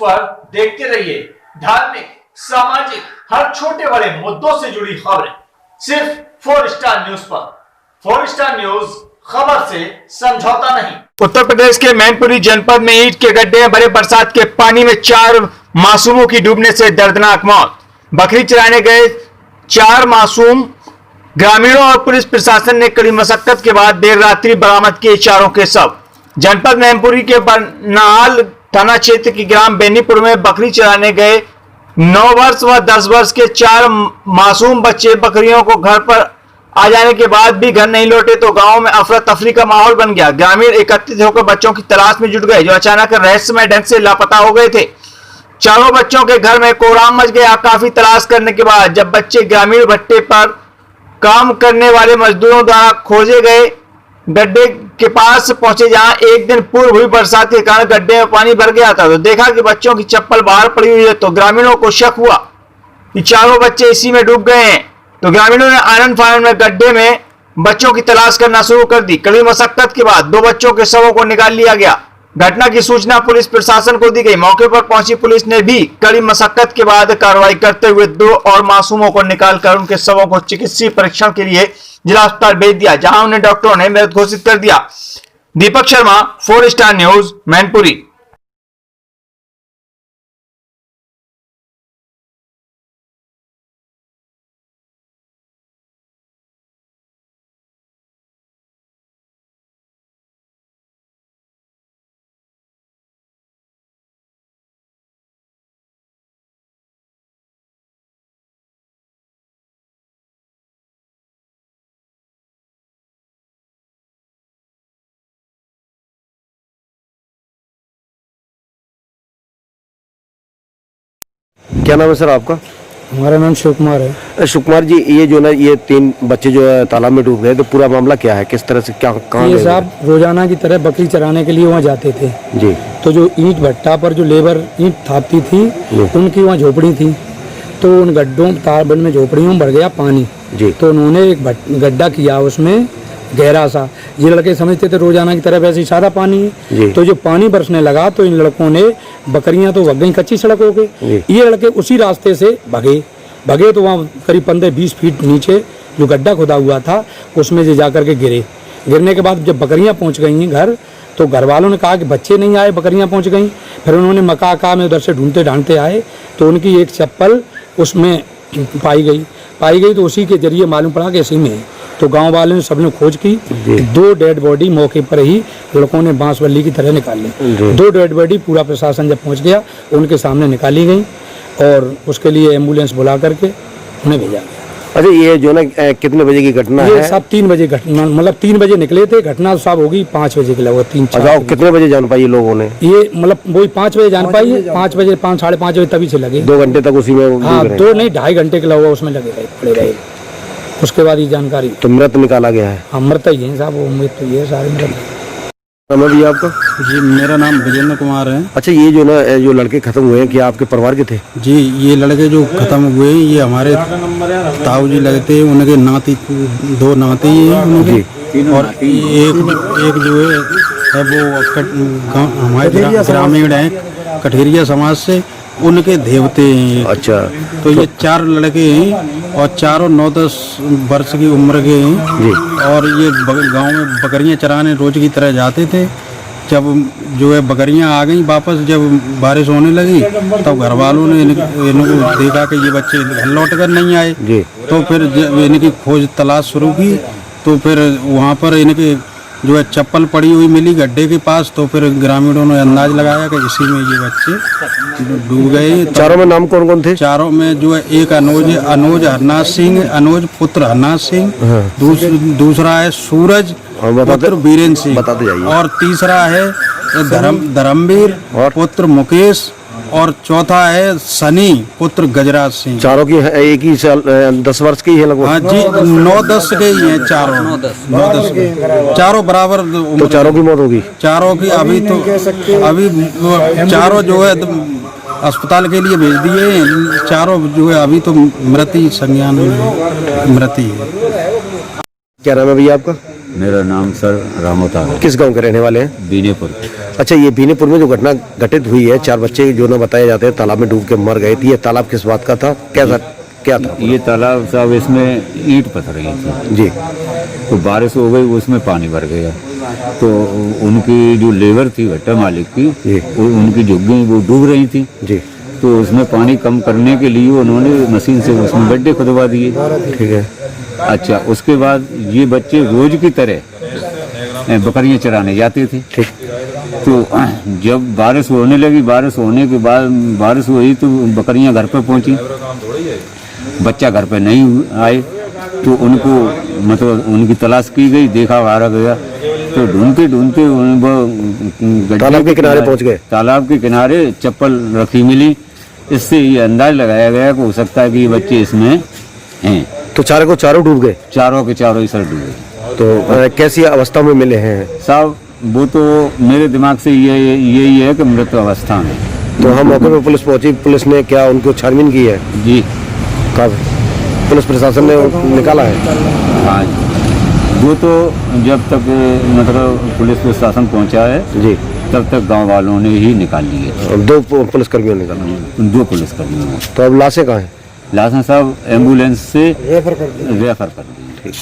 पर देखते रहिए धार्मिक, सामाजिक, हर छोटे बड़े मुद्दों से जुड़ी खबरें सिर्फ 4 स्टार न्यूज पर। 4 स्टार न्यूज, खबर से समझौता नहीं। उत्तर प्रदेश के मैनपुरी जनपद में ईंट के गड्ढे में भरे बरसात के पानी में 4 मासूमों की डूबने से दर्दनाक मौत। बकरी चराने गए 4 मासूम ग्रामीणों और पुलिस प्रशासन ने कड़ी मशक्कत के बाद देर रात्रि बरामद किए चारों के शव। जनपद मैनपुरी के बरनाल थाना क्षेत्र के ग्राम बेनीपुर में बकरी चराने गए 9 वर्ष व 10 वर्ष के 4 मासूम बच्चे बकरियों को घर पर आ जाने के बाद भी घर नहीं लौटे तो गांव में अफरा तफरी का माहौल बन गया। ग्रामीण एकत्रित होकर बच्चों की तलाश में जुट गए जो अचानक रहस्यमय ढंग से लापता हो गए थे। चारों बच्चों के घर में कोहराम मच गया। काफी तलाश करने के बाद जब बच्चे ग्रामीण भट्टे पर काम करने वाले मजदूरों द्वारा खोजे गए गड्ढे के पास पहुंचे जहां एक दिन पूर्व हुई बरसात के कारण गड्ढे में पानी भर गया था तो देखा कि बच्चों की चप्पल बाहर पड़ी हुई है तो ग्रामीणों को शक हुआ कि चारों बच्चे इसी में डूब गए हैं। तो ग्रामीणों ने आनंद फानंद में गड्ढे में बच्चों की तलाश करना शुरू कर दी। कड़ी मशक्कत के बाद 2 बच्चों के शवों को निकाल लिया गया। घटना की सूचना पुलिस प्रशासन को दी गई। मौके पर पहुंची पुलिस ने भी कड़ी मशक्कत के बाद कार्रवाई करते हुए 2 और मासूमों को निकालकर उनके शवों को चिकित्सीय परीक्षण के लिए जिला अस्पताल भेज दिया जहां उन्हें डॉक्टरों ने मृत घोषित कर दिया। Deepak Sharma, 4 star news, Mainpuri. क्या नाम है सर आपका? हमारा नाम शिव कुमार है। शिव कुमार जी, ये जो ना ये 3 बच्चे जो है तालाब में डूब गए तो पूरा मामला क्या है, किस तरह से क्या कहाँ? ये साहब रोजाना की तरह बकरी चराने के लिए वहाँ जाते थे जी। तो जो ईंट भट्टा पर जो लेबर ईंट थापती थी उनकी वहाँ झोपड़ी थी तो उन गड्ढों तारबंद में झोपड़ियों में भर गया पानी जी। तो उन्होंने एक गड्ढा किया उसमें गहरा सा। ये लड़के समझते थे रोजाना की तरह वैसे ही सारा पानी है तो जो पानी बरसने लगा तो इन लड़कों ने बकरियां तो भग गई कच्ची सड़कों के। ये लड़के उसी रास्ते से भगे तो वहाँ करीब 15-20 फीट नीचे जो गड्ढा खुदा हुआ था उसमें से जाकर के गिरने के बाद जब बकरियां पहुंच गई घर तो घर वालों ने कहा कि बच्चे नहीं आए, बकरियां पहुंच गई। फिर उन्होंने मका में उधर से ढूंढते ढांढते आए तो उनकी एक चप्पल उसमें पाई गई तो उसी के जरिए मालूम पड़ा कि इसी में। तो गांव वालों ने सबने खोज की। 2 डेड बॉडी मौके पर ही लड़कों ने बांसबल्ली की तरह निकाल ली। 2 डेड बॉडी पूरा प्रशासन जब पहुंच गया उनके सामने निकाली गई और उसके लिए एम्बुलेंस बुला करके उन्हें भेजा गया। अच्छा, ये जो ना कितने बजे की घटना है? सब 3 बजे घटना, मतलब 3 बजे निकले थे, घटना सब होगी 5 बजे के लगभग 3-4। अच्छा, कितने बजे जान पाई लोगों ने? ये मतलब वही 5 बजे जान पाई, 5 बजे 5-5:30 बजे तभी से लगे। 2 घंटे तक उसी में? हाँ, 2 नहीं 2.5 घंटे के लगभग उसमें लगे रहे। उसके बाद ये जानकारी तो मृत निकाला गया है? हाँ, मृत ही है साहब, वो मृत तो ये सारे मृत। भी आपका? जी, मेरा नाम विजेंद्र कुमार है। अच्छा, ये जो ना जो लड़के खत्म हुए हैं क्या आपके परिवार के थे? जी, ये लड़के जो खत्म हुए ये हमारे ताऊ जी लगते हैं, उनके नाती 2 नाती हैं उनके और एक जो है वो हमारे ग्रामीण है कठेरिया समाज से, उनके देवते हैं। अच्छा, तो ये 4 लड़के हैं और चारों 9-10 वर्ष की उम्र के हैं जी। और ये गांव में बकरियां चराने रोज की तरह जाते थे। जब जो है बकरियां आ गई वापस, जब बारिश होने लगी तब घर वालों ने इनको देखा कि ये बच्चे घर लौट कर नहीं आए जी। तो फिर इनकी खोज तलाश शुरू की तो फिर वहाँ पर इनके जो है चप्पल पड़ी हुई मिली गड्ढे के पास। तो फिर ग्रामीणों ने अंदाज लगाया कि इसी में ये बच्चे डूब गए। चारों में नाम कौन कौन थे? चारों में जो है एक अनुज हरनाथ सिंह, अनुज पुत्र हरनाथ सिंह, दूसरा है सूरज पुत्र बीरेन्द्र सिंह, बताते जाइए, और तीसरा है धर्मवीर पुत्र मुकेश, और चौथा है सनी पुत्र गजराज सिंह। चारों की एक ही साल 10 वर्ष की है लगभग? हाँ जी, 9-10 के ही हैं चारों, 9-10 के चारों बराबर। तो चारों की मौत होगी? चारों की अभी चारों जो है अस्पताल के लिए भेज दिए। चारों जो है अभी तो मृत ही संज्ञान में मृत ही है। क्या नाम है भैया आपका? मेरा नाम सर रामोता है, किस गांव के रहने वाले हैं? बीनेपुर। अच्छा, ये बीनेपुर में जो घटना घटित हुई है, 4 बच्चे जो ना बताए जाते हैं तालाब में डूब के मर गए थे, ये तालाब किस बात का था, क्या था? ये तालाब साहब, इसमें ईंट पत्थर रही थी जी। तो बारिश हो गई, उसमें पानी भर गया। तो उनकी जो लेबर थी भट्टा मालिक की, उनकी झुग्गी वो डूब रही थी जी। तो उसमें पानी कम करने के लिए उन्होंने मशीन से उसमें गड्ढे खुदवा दिए। ठीक है। अच्छा, उसके बाद ये बच्चे रोज की तरह बकरियां चराने जाते थे। ठीक। तो जब बारिश होने लगी, बारिश होने के बाद बारिश हुई तो बकरियां घर पर पहुंची, बच्चा घर पर नहीं आए तो उनको मतलब उनकी तलाश की गई, देखा मारा गया। तो ढूंढते ढूंढते वो तालाब के किनारे पहुंच गए। तालाब के किनारे चप्पल रखी मिली। इससे ये अंदाज लगाया गया कि हो सकता है कि ये बच्चे इसमें हैं। तो चारों डूब गए? चारों के चारों ही सर डूबे। तो कैसी अवस्था में मिले हैं साहब? वो तो मेरे दिमाग से यही है कि मृत अवस्था में। तो हम मौके पर पुलिस पहुंची, पुलिस ने क्या उनको छानबीन की है? जी। कब पुलिस प्रशासन ने निकाला है? हाँ, वो तो जब तक मतलब पुलिस प्रशासन पहुंचा है जी, तब तक गांव वालों ने ही निकाल लिए। 2 पुलिसकर्मियों ने निकाला। 2 पुलिसकर्मियों। तो अब लाशें कहाँ हैं? लाशें साहब एम्बुलेंस से रेफर कर दी। ठीक।